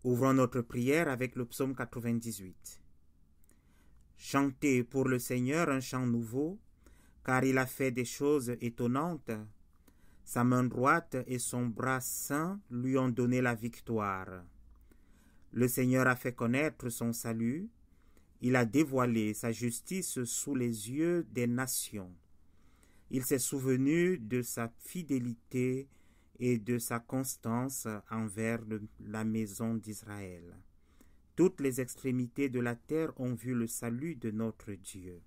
Ouvrons notre prière avec le psaume 98. Chantez pour le Seigneur un chant nouveau, car il a fait des choses étonnantes. Sa main droite et son bras saint lui ont donné la victoire. Le Seigneur a fait connaître son salut. Il a dévoilé sa justice sous les yeux des nations. Il s'est souvenu de sa fidélité et de sa constance envers la maison d'Israël. Toutes les extrémités de la terre ont vu le salut de notre Dieu.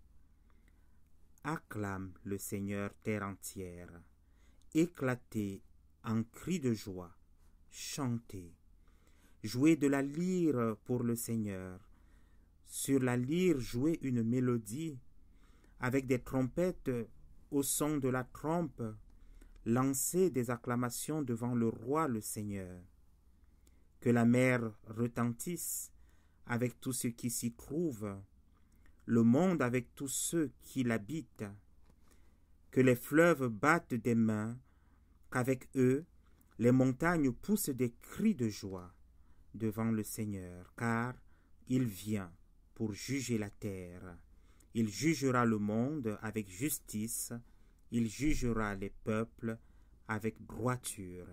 Acclame le Seigneur, terre entière. Éclatez en cris de joie. Chantez. Jouez de la lyre pour le Seigneur. Sur la lyre, jouez une mélodie. Avec des trompettes au son de la trompe, lancez des acclamations devant le roi, le Seigneur. Que la mer retentisse avec tout ce qui s'y trouve, le monde avec tous ceux qui l'habitent. Que les fleuves battent des mains, qu'avec eux, les montagnes poussent des cris de joie devant le Seigneur, car il vient pour juger la terre. Il jugera le monde avec justice, il jugera les peuples avec droiture.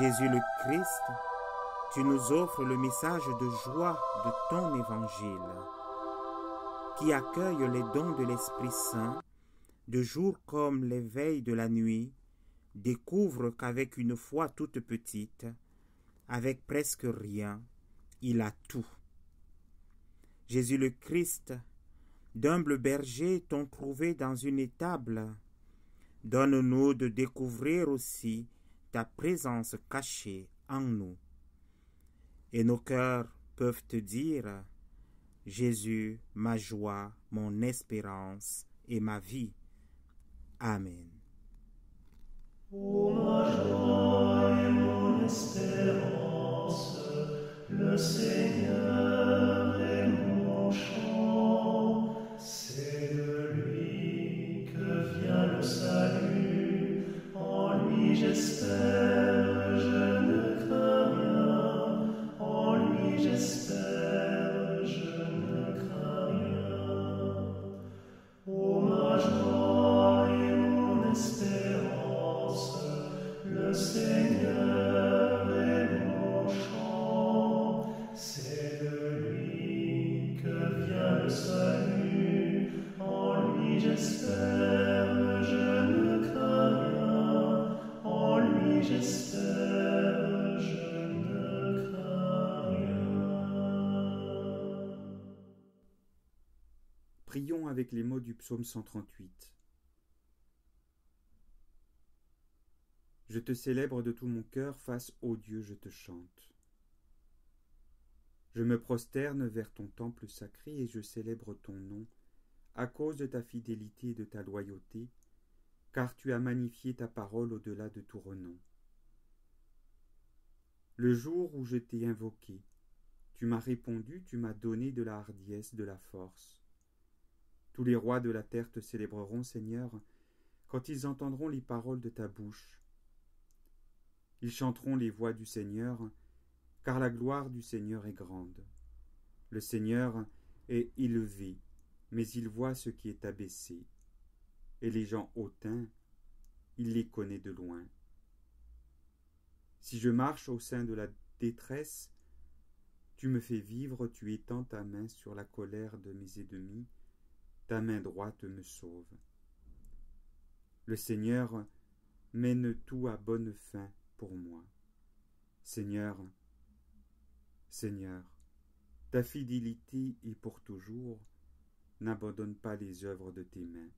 Jésus le Christ, tu nous offres le message de joie de ton évangile, qui accueille les dons de l'Esprit Saint, de jour comme les veilles de la nuit, découvre qu'avec une foi toute petite, avec presque rien, il a tout. Jésus le Christ, d'humbles bergers t'ont trouvé dans une étable. Donne-nous de découvrir aussi ta présence cachée en nous. Et nos cœurs peuvent te dire, Jésus, ma joie, mon espérance et ma vie. Amen. Ô ma joie et mon espérance, le Seigneur est mon chant, c'est de lui que vient le salut, en lui j'espère, je ne crains rien, en lui j'espère, je ne crains rien. Ô ma joie et mon espérance, le Seigneur est mon chant, c'est de lui que vient le salut, en lui j'espère, je ne crains rien, en lui j'espère, je ne crains rien. Prions avec les mots du psaume 138. Je te célèbre de tout mon cœur, face ô Dieu, je te chante. Je me prosterne vers ton temple sacré et je célèbre ton nom, à cause de ta fidélité et de ta loyauté, car tu as magnifié ta parole au-delà de tout renom. Le jour où je t'ai invoqué, tu m'as répondu, tu m'as donné de la hardiesse, de la force. Tous les rois de la terre te célébreront, Seigneur, quand ils entendront les paroles de ta bouche. Ils chanteront les voix du Seigneur, car la gloire du Seigneur est grande. Le Seigneur est élevé, mais il voit ce qui est abaissé. Et les gens hautains, il les connaît de loin. Si je marche au sein de la détresse, tu me fais vivre, tu étends ta main sur la colère de mes ennemis, ta main droite me sauve. Le Seigneur mène tout à bonne fin pour moi. Seigneur, Seigneur, ta fidélité est pour toujours, n'abandonne pas les œuvres de tes mains.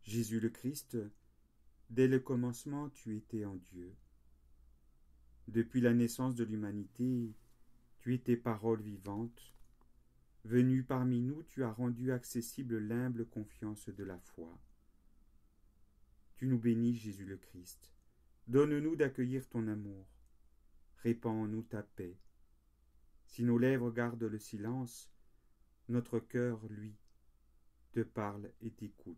Jésus le Christ, dès le commencement, tu étais en Dieu. Depuis la naissance de l'humanité, tu étais parole vivante. Venu parmi nous, tu as rendu accessible l'humble confiance de la foi. Tu nous bénis, Jésus le Christ. Donne-nous d'accueillir ton amour. Répands en nous ta paix. Si nos lèvres gardent le silence, notre cœur, lui, te parle et t'écoute.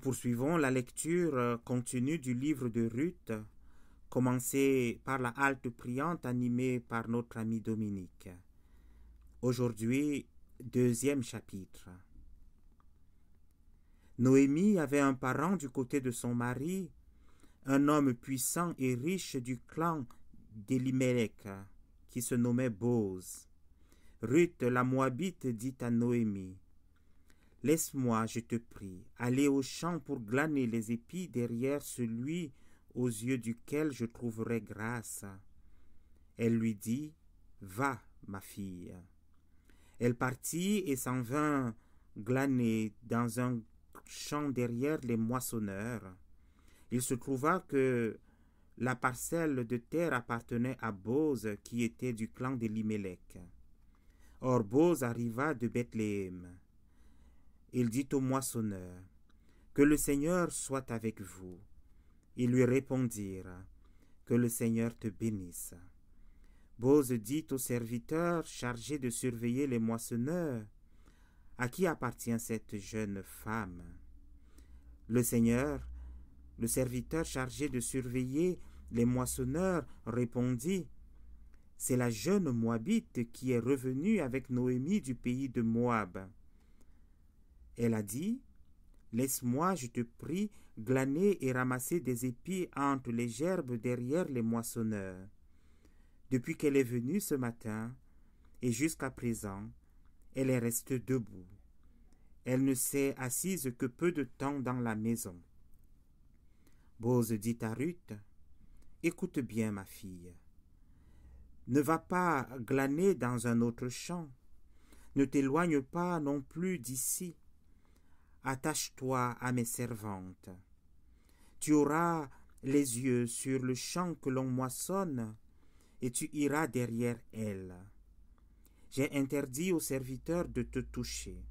poursuivons la lecture continue du livre de Ruth, commencé par la halte priante animée par notre ami Dominique. Aujourd'hui, 2e chapitre. Noémie avait un parent du côté de son mari, un homme puissant et riche du clan d'Elimelech, qui se nommait Boz. Ruth, la Moabite, dit à Noémie, « Laisse-moi, je te prie, aller au champ pour glaner les épis derrière celui aux yeux duquel je trouverai grâce. » Elle lui dit, « Va, ma fille. » Elle partit et s'en vint glaner dans un champ derrière les moissonneurs. Il se trouva que la parcelle de terre appartenait à Boz, qui était du clan d'Elimelech. Or Boz arriva de Bethléem. Il dit au moissonneur, « Que le Seigneur soit avec vous. » Ils lui répondirent, « Que le Seigneur te bénisse. » Boz dit au serviteur chargé de surveiller les moissonneurs, « À qui appartient cette jeune femme ?» Le serviteur chargé de surveiller les moissonneurs répondit, « C'est la jeune Moabite qui est revenue avec Noémie du pays de Moab. » Elle a dit, « Laisse-moi, je te prie, glaner et ramasser des épis entre les gerbes derrière les moissonneurs. » Depuis qu'elle est venue ce matin, et jusqu'à présent, elle est restée debout. Elle ne s'est assise que peu de temps dans la maison. Boz dit à Ruth, « Écoute bien, ma fille. Ne va pas glaner dans un autre champ. Ne t'éloigne pas non plus d'ici. Attache-toi à mes servantes. Tu auras les yeux sur le champ que l'on moissonne, et tu iras derrière elles. J'ai interdit aux serviteurs de te toucher.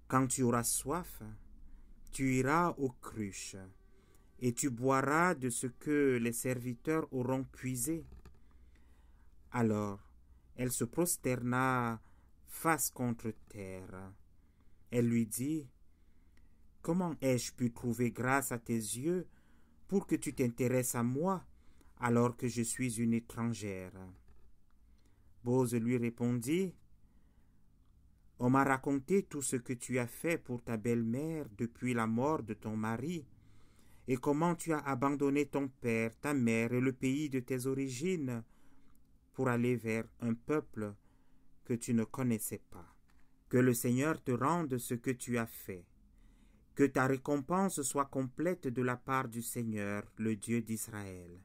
Quand tu auras soif, tu iras aux cruches, et tu boiras de ce que les serviteurs auront puisé. » Alors, elle se prosterna face contre terre. Elle lui dit, « Comment ai-je pu trouver grâce à tes yeux pour que tu t'intéresses à moi, alors que je suis une étrangère? » Boz lui répondit, « On m'a raconté tout ce que tu as fait pour ta belle-mère depuis la mort de ton mari, et comment tu as abandonné ton père, ta mère et le pays de tes origines pour aller vers un peuple que tu ne connaissais pas. Que le Seigneur te rende ce que tu as fait. Que ta récompense soit complète de la part du Seigneur, le Dieu d'Israël,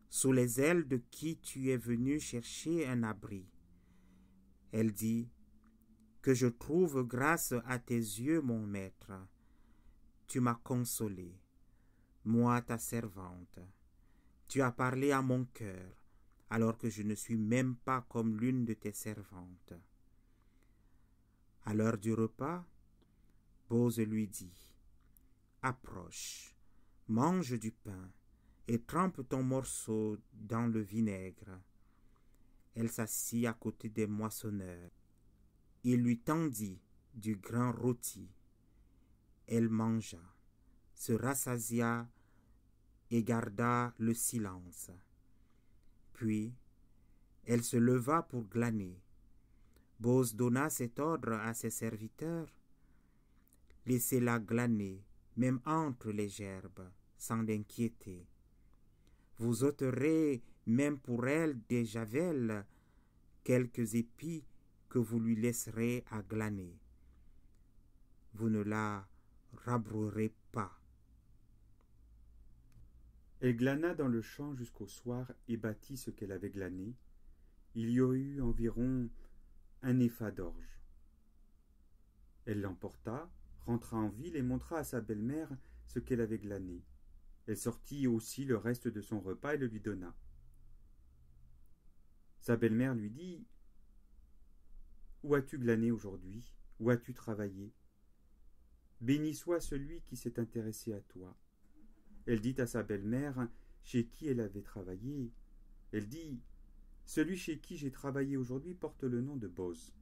sous les ailes de qui tu es venu chercher un abri. » Elle dit, « Que je trouve grâce à tes yeux, mon maître. Tu m'as consolée, moi ta servante. Tu as parlé à mon cœur, alors que je ne suis même pas comme l'une de tes servantes. » À l'heure du repas, Boz lui dit, « Approche, mange du pain et trempe ton morceau dans le vinaigre. » Elle s'assit à côté des moissonneurs. Il lui tendit du grain rôti. Elle mangea, se rassasia et garda le silence. Puis, elle se leva pour glaner. Boz donna cet ordre à ses serviteurs, « Laissez-la glaner, même entre les gerbes, sans l'inquiéter. Vous ôterez même pour elle des javelles, quelques épis que vous lui laisserez à glaner. Vous ne la rabrouerez pas. » Elle glana dans le champ jusqu'au soir et battit ce qu'elle avait glané. Il y eut environ un épha d'orge. Elle l'emporta, rentra en ville et montra à sa belle-mère ce qu'elle avait glané. Elle sortit aussi le reste de son repas et le lui donna. Sa belle-mère lui dit, « Où as-tu glané aujourd'hui? Où as-tu travaillé? Béni soit celui qui s'est intéressé à toi. » Elle dit à sa belle-mère chez qui elle avait travaillé. Elle dit, « Celui chez qui j'ai travaillé aujourd'hui porte le nom de Boz. »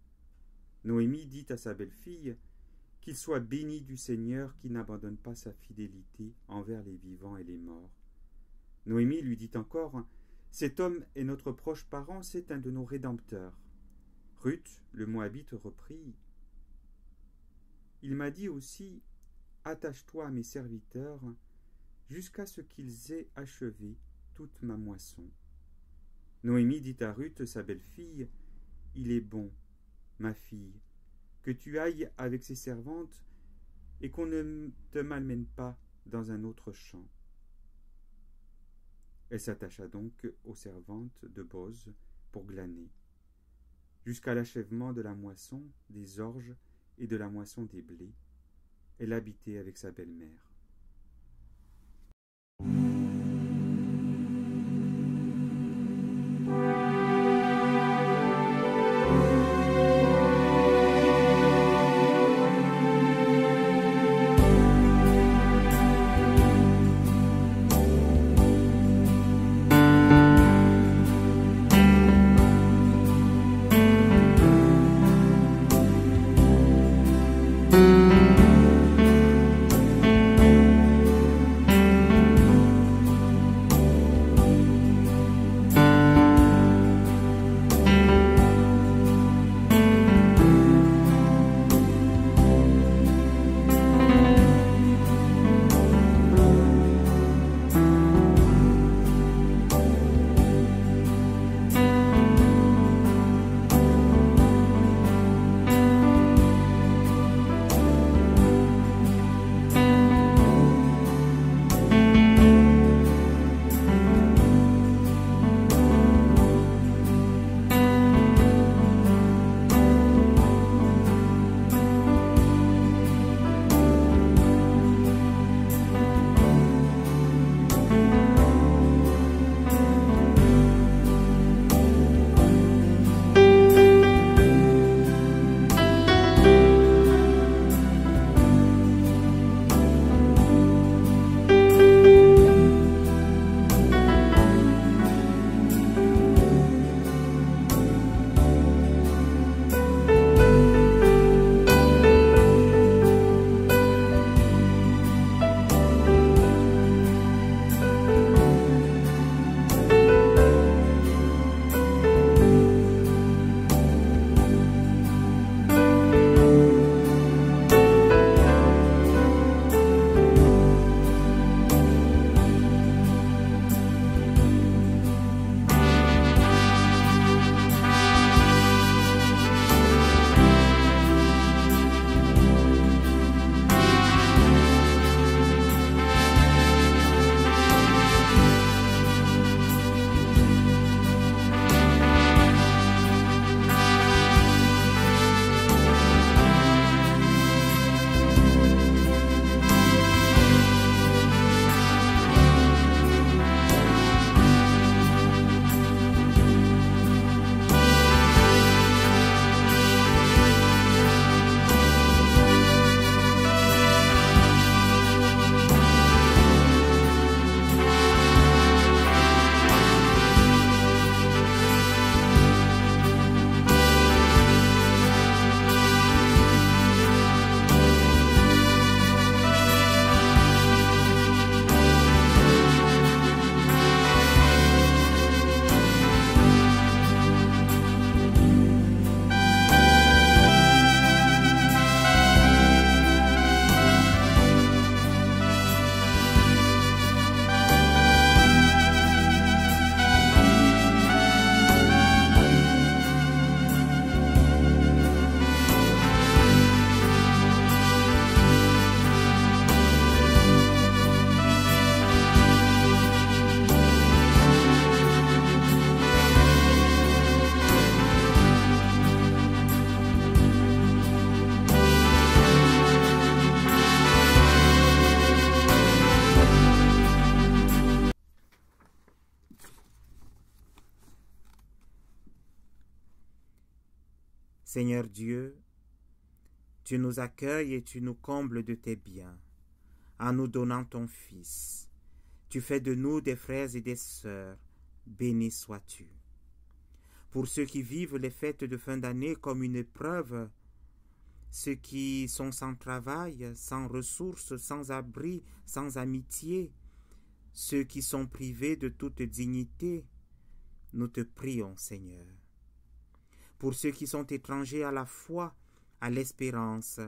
Noémie dit à sa belle-fille, « qu'il soit béni du Seigneur qui n'abandonne pas sa fidélité envers les vivants et les morts. Noémie lui dit encore, « Cet homme est notre proche parent, c'est un de nos rédempteurs. » Ruth, le Moabite, reprit, « Il m'a dit aussi, attache-toi à mes serviteurs jusqu'à ce qu'ils aient achevé toute ma moisson. » Noémie dit à Ruth, sa belle-fille, « Il est bon, ma fille, que tu ailles avec ses servantes et qu'on ne te malmène pas dans un autre champ. » Elle s'attacha donc aux servantes de Boz pour glaner, jusqu'à l'achèvement de la moisson des orges et de la moisson des blés. Elle habitait avec sa belle-mère. Seigneur Dieu, tu nous accueilles et tu nous combles de tes biens, en nous donnant ton Fils. Tu fais de nous des frères et des sœurs, béni sois-tu. Pour ceux qui vivent les fêtes de fin d'année comme une épreuve, ceux qui sont sans travail, sans ressources, sans abri, sans amitié, ceux qui sont privés de toute dignité. Nous te prions, Seigneur. Pour ceux qui sont étrangers à la foi, à l'espérance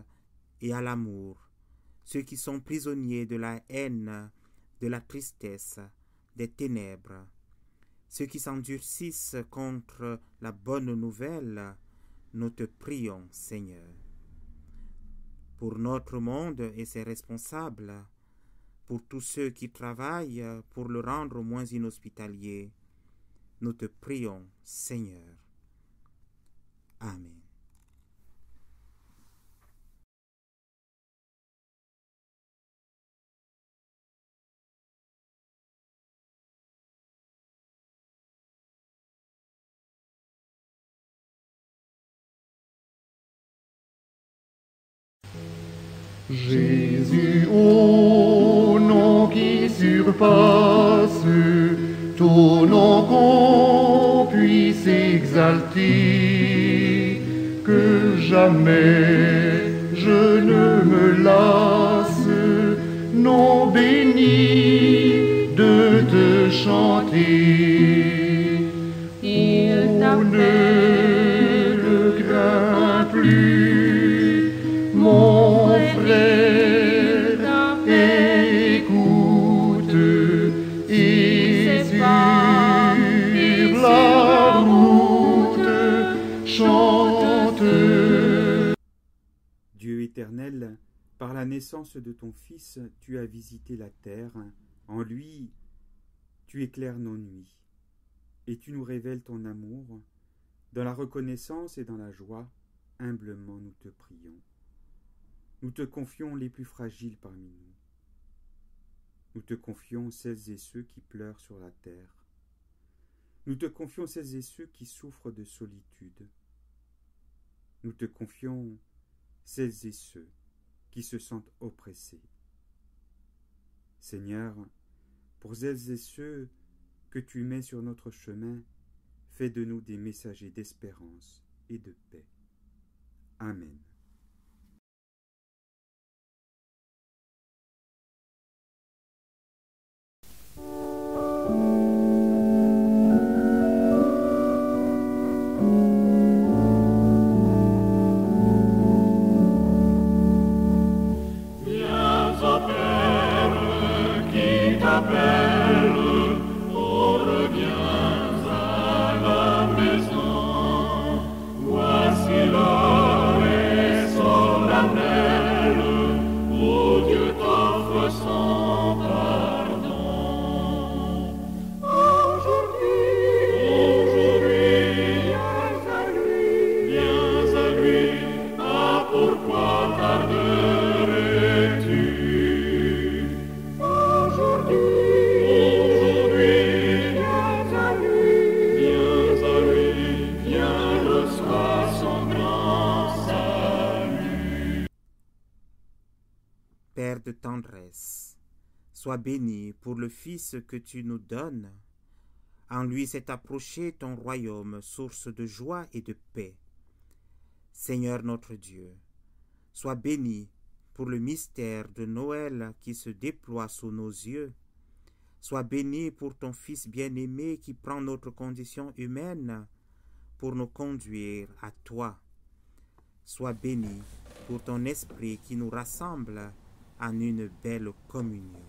et à l'amour, ceux qui sont prisonniers de la haine, de la tristesse, des ténèbres, ceux qui s'endurcissent contre la bonne nouvelle, nous te prions, Seigneur. Pour notre monde et ses responsables, pour tous ceux qui travaillent pour le rendre moins inhospitalier, nous te prions, Seigneur. Amen. Jésus, ô nom qui surpasse tout nom qu'on puisse exalter, que jamais je ne me lasse, nom béni de te chanter. Il Oh, ne le crains plus, mon frère, écoute et sur la route chante. Dieu éternel, par la naissance de ton Fils, tu as visité la terre. En lui, tu éclaires nos nuits. Et tu nous révèles ton amour. Dans la reconnaissance et dans la joie, humblement nous te prions. Nous te confions les plus fragiles parmi nous. Nous te confions celles et ceux qui pleurent sur la terre. Nous te confions celles et ceux qui souffrent de solitude. Nous te confions celles et ceux qui se sentent oppressés. Seigneur, pour celles et ceux que tu mets sur notre chemin, fais de nous des messagers d'espérance et de paix. Amen. Viens au Père qui t'appelle, oh reviens à la maison. Voici l'heure est solennelle, où Dieu t'offre son pardon. Aujourd'hui, viens à lui, ah pourquoi tarderais-tu? Aujourd'hui, viens à lui, viens reçois son grand salut. Père de tendresse, sois béni pour le Fils que tu nous donnes. En lui s'est approché ton royaume, source de joie et de paix. Seigneur notre Dieu, sois béni pour le mystère de Noël qui se déploie sous nos yeux. Sois béni pour ton Fils bien-aimé qui prend notre condition humaine pour nous conduire à toi. Sois béni pour ton esprit qui nous rassemble en une belle communion.